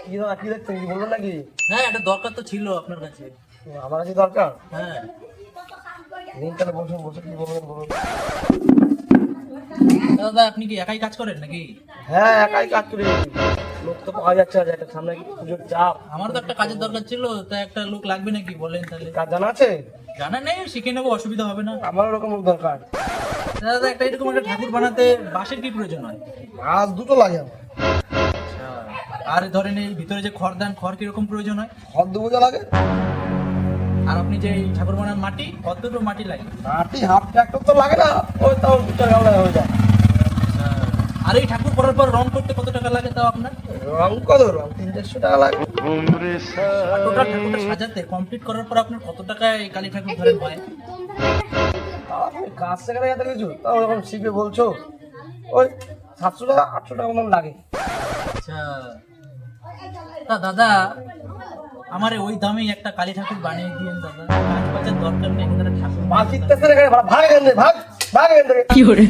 কি দাদা কি দেখছেন কি বলবেন নাকি? হ্যাঁ, একটা দরকার তো ছিল আপনার কাছে। আমার কাছে দরকার? হ্যাঁ। নিন তাহলে বসুন, বসে কি বলবেন বলুন। দাদা আপনি কি একাই কাজ করেন নাকি? হ্যাঁ একাই কাজ করি, লোক তো পাওয়া যাচ্ছে না, একটা সামনে পুজোর চাপ। আমার তো একটা কাজের দরকার ছিল, তা একটা লোক লাগবে নাকি বলেন তাহলে। কাজ জানা আছে? জানা নেই, শিখে নেবো, অসুবিধা হবে না। আমার ওরকম লোক দরকার। দাদা একটা এরকম একটা ঠাকুর বানাতে বাঁশের কি প্রয়োজন হয়? মাছ দুটো লাগে আমার। আচ্ছা, আর ধরেন এই ভিতরে যে খড় দেন, খড় কিরকম প্রয়োজন হয়? ঘর দুটো লাগে। আর আপনি যে এই ঠাকুর বানান মাটি, কতটুকু মাটি লাগে? মাটি হাফ ট্রাক্টর তো লাগে না, ওই তাও 2 টাকা হয়ে যায়। আচ্ছা, আর এই ঠাকুর করার পর রং করতে কত টাকা লাগে তাও আপনার? রং কত? রং 300-400 টাকা লাগে। আর টোটাল ঠাকুরটা সাজাতে কমপ্লিট করার পর আপনার কত টাকায় এই কালী ঠাকুর ধরেন হয়? আপনি কাজ সেখানে এত কিছু তাও যখন শিখবে বলছো, ওই 700 টাকা 800 টাকা মতন লাগে। আচ্ছা, তা দাদা আমার ওই দামেই একটা কালী ঠাকুর বানিয়ে দিয়েন দাদা, কাজ বাজার দরকার নেই, এখানে ঠাকুর মাছ শিখতেছে না এখানে, ভাগ এখান থেকে, ভাগ ভাগ এখান থেকে। কি করে?